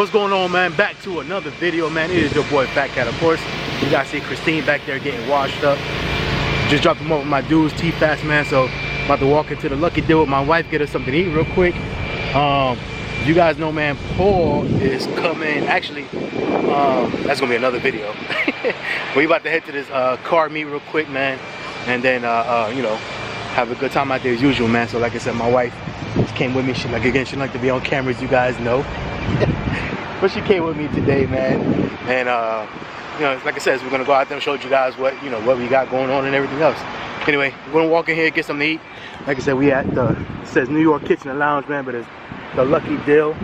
What's going on, man? Back to another video, man. It is your boy Fatkat. Of course, you guys see Christine back there getting washed up. Just dropped them off with my dudes, T-Fast, man. So I'm about to walk into the Lucky Deal with my wife, get her something to eat real quick. You guys know, man, Paul is coming. Actually, that's gonna be another video. We about to head to this car meet real quick, man, and then you know, have a good time out there as usual, man. So like I said, my wife just came with me. She like to be on camera, as you guys know. But she came with me today, man, and you know, like I said, we're gonna go out there and show you guys what we got going on and everything else. Anyway, we're gonna walk in here, get something to eat. Like I said, we at the, it says New York Kitchen and Lounge, man, but it's the Lucky Deal.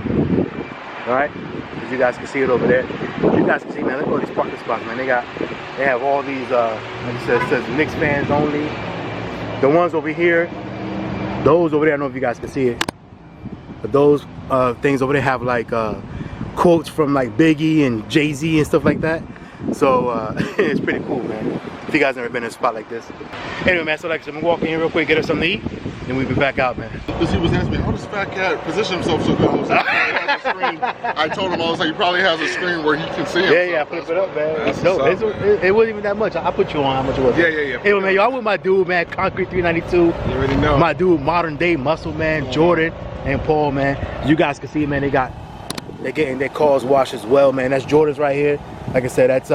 All right, as you guys can see it over there. You guys can see, man, look at all these parking spots, man. They have all these, like I said, it says Knicks fans only. The ones over here, those over there, I don't know if you guys can see it, but those things over there have like quotes from like Biggie and Jay-Z and stuff like that. So it's pretty cool, man. If you guys never been in a spot like this. Anyway, man, so like I said, I'm gonna walk in here real quick, get us something to eat, and we'll be back out, man. Because he was asking me, how does Fatkat position himself so good? I was like, I told him, I was like, he probably has a screen where he can see himself. Yeah, I put it up, man. It wasn't even that much. I put you on how much it was. Yeah. Anyway, man, y'all with my dude, man, Concrete 392. You already know. My dude, modern day muscle, man, Jordan and Paul, man. You guys can see, man, they're getting their cars washed as well, man. That's Jordan's right here. Like I said, that's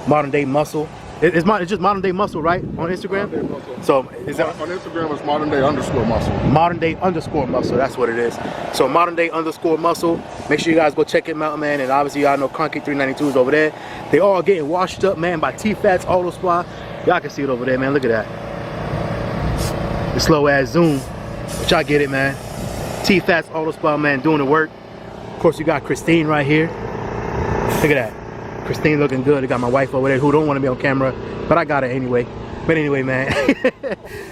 modern day muscle. It's just modern day muscle, right? On Instagram? Modern day muscle. So is that on Instagram? It's modern day _ muscle. Modern day _ muscle. That's what it is. So modern day _ muscle. Make sure you guys go check him out, man. And obviously y'all know Concrete 392 is over there. They all getting washed up, man, by T-Fats Auto Supply. Y'all can see it over there, man. Look at that. The slow ass zoom, but y'all get it, man. T-Fats Auto Supply, man, doing the work. Of course, you got Christine right here. Look at that. Christine looking good. I got my wife over there who don't want to be on camera, but I got her anyway. But anyway, man.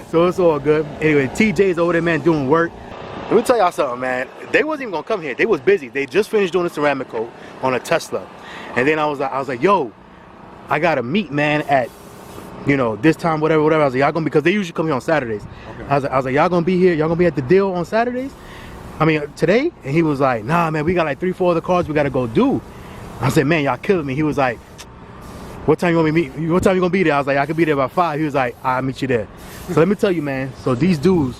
So it's all good. Anyway, TJ's over there, man, doing work. Let me tell y'all something, man. They wasn't even gonna come here. They was busy. They just finished doing a ceramic coat on a Tesla. And then I was like, yo, I got to meet, man, at, you know, this time, whatever. I was like, y'all gonna, because they usually come here on Saturdays. Okay. I was like, y'all gonna be here? Y'all gonna be at the deal on Saturdays? I mean, today? And he was like, nah, man, we got like 3-4 other cars we gotta go do. I said, man, y'all killing me. He was like, what time you want me to meet? What time you gonna be there? I was like, I could be there by 5. He was like, I'll meet you there. So let me tell you, man, so these dudes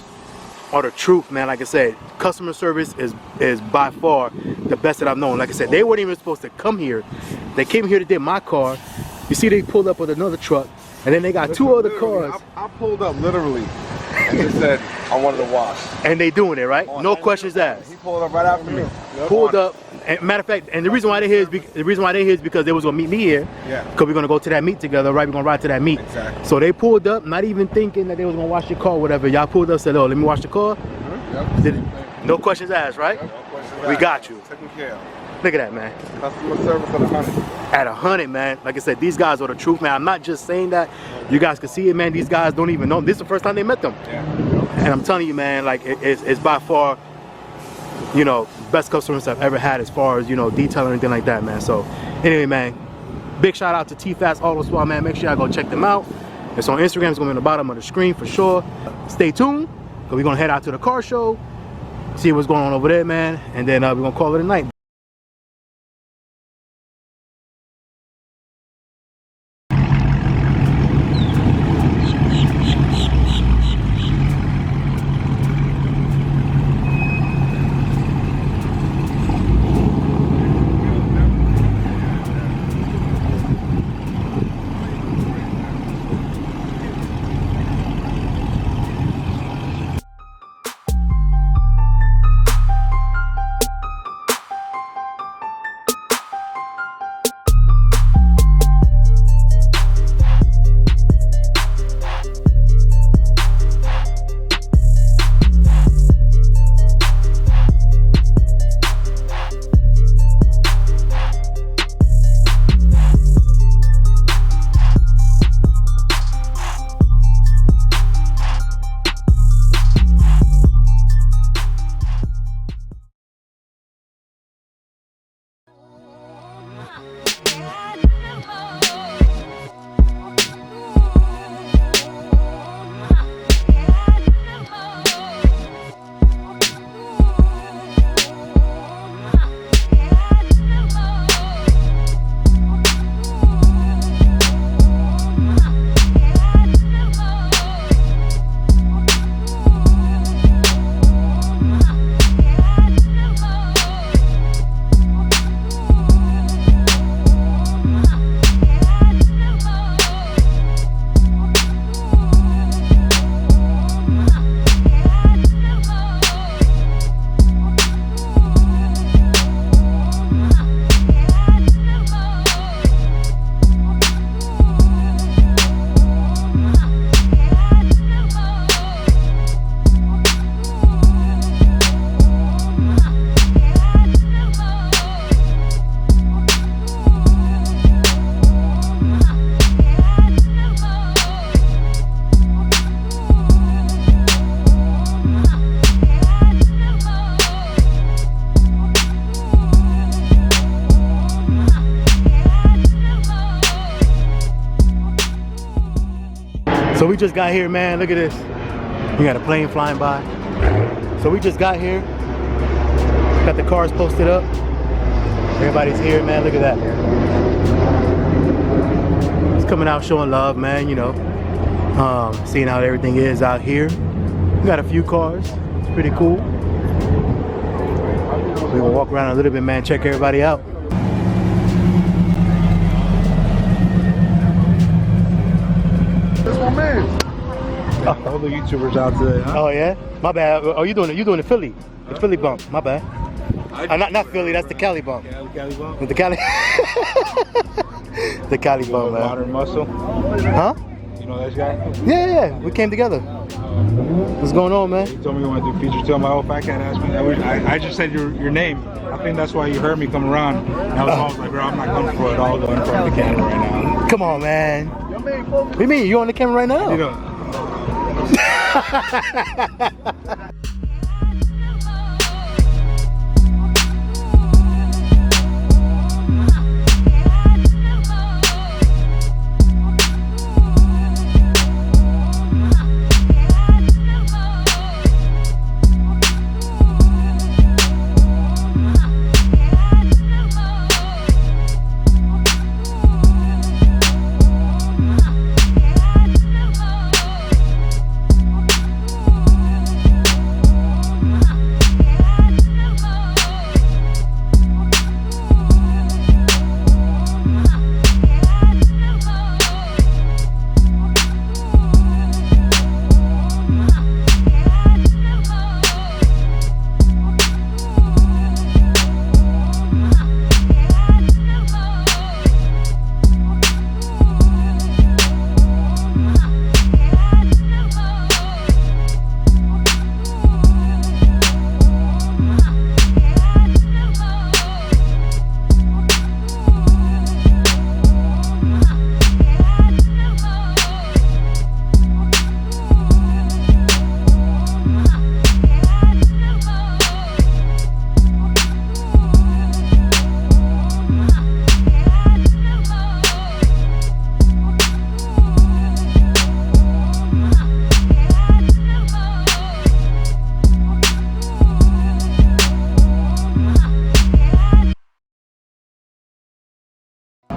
are the truth, man. Like I said, customer service is by far the best that I've known. Like I said, they weren't even supposed to come here. They came here to get my car. You see, they pulled up with another truck, and then they got 2 other cars. I pulled up literally and they said, I wanted to wash. And they doing it, right? No questions asked. He pulled up right after me. Pulled up. And matter of fact, and the reason why they're here is because they was gonna meet me here. Yeah. Because we're gonna go to that meet together, right? We're gonna ride to that meet. Exactly. So they pulled up, not even thinking that they was gonna wash your car, or whatever. Y'all pulled up, said, "Oh, let me wash the car." Yep. No questions asked, right? Yep. No questions asked. We got you. Taken care of. Look at that, man. Customer service at 100. At 100, man. Like I said, these guys are the truth, man. I'm not just saying that. You guys can see it, man. These guys don't even know. This is the first time they met them. Yeah. And I'm telling you, man, like it's by far, you know, best customers I've ever had as far as, you know, detailing and anything like that, man. So anyway, man, big shout out to T-Fats Auto Supply, man. Make sure y'all go check them out. It's on Instagram. It's gonna be on the bottom of the screen for sure. Stay tuned, because we're gonna head out to the car show, see what's going on over there, man, and then we're gonna call it a night. So we just got here, man. Look at this. We got a plane flying by. So we just got here. Got the cars posted up. Everybody's here, man. Look at that. It's coming out showing love, man, you know. Seeing how everything is out here. We got a few cars. It's pretty cool. We're gonna walk around a little bit, man. Check everybody out. That's my man. All the YouTubers out today, huh? Oh yeah? My bad. Oh, you doing the Philly. The Philly bump. My bad. Not Philly, that's the Cali bump. Cali bump? With the Cali. The Cali bump, man. Modern Muscle. Huh? You know that guy? Yeah. We came together. What's going on, man? You told me you want to do feature till my old Fatkat asked me. I just said your name. I think that's why you heard me come around. And I was always like, bro, I'm not coming for it all though in front of the camera right now. Come on, man. What do you mean? You on the camera right now? You know.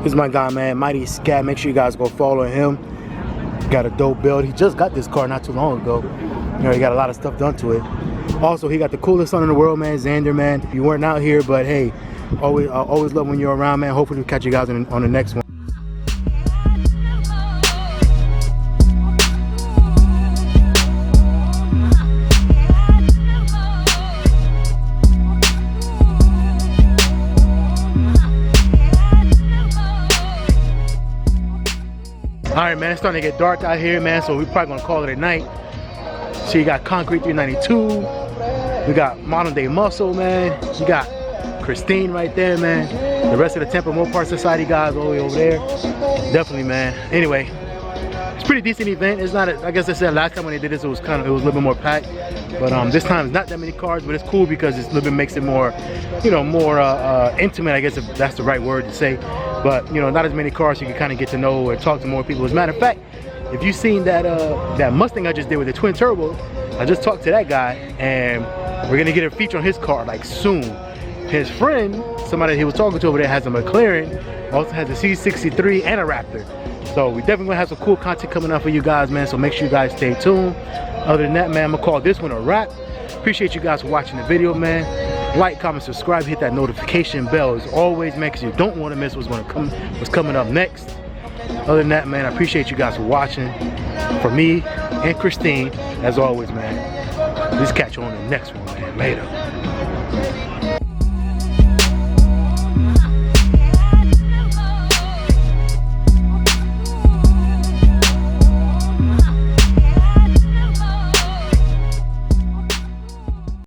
This is my guy, man, Mighty Scat. Make sure you guys go follow him. Got a dope build. He just got this car not too long ago. You know, he got a lot of stuff done to it. Also, he got the coolest son in the world, man, Xander, man. You weren't out here, but hey, always love when you're around, man. Hopefully we'll catch you guys on the next one. Alright, man, it's starting to get dark out here, man, so we're probably gonna call it a night. So you got Concrete 392, we got Modern Day Muscle, man, you got Christine right there, man, the rest of the Tampa Mopar Society guys all the way over there. Definitely, man. Anyway, it's a pretty decent event. It's not, I guess I said last time when they did this, it was a little bit more packed. But this time it's not that many cars, but it's cool because it's a little bit makes it more, you know, more intimate, I guess if that's the right word to say. But you know, not as many cars, so you can kind of get to know or talk to more people. As a matter of fact, if you've seen that that Mustang I just did with the twin turbo, I just talked to that guy, and we're gonna get a feature on his car like soon. His friend, somebody he was talking to over there, has a McLaren, also has a C63 and a Raptor. So we definitely gonna have some cool content coming out for you guys, man. So make sure you guys stay tuned. Other than that, man, I'm gonna call this one a wrap. Appreciate you guys for watching the video, man. Like, comment, subscribe, hit that notification bell as always, man, because you don't want to miss what's coming up next. Other than that, man, I appreciate you guys for watching. For me and Christine, as always, man, let's catch you on the next one, man. Later.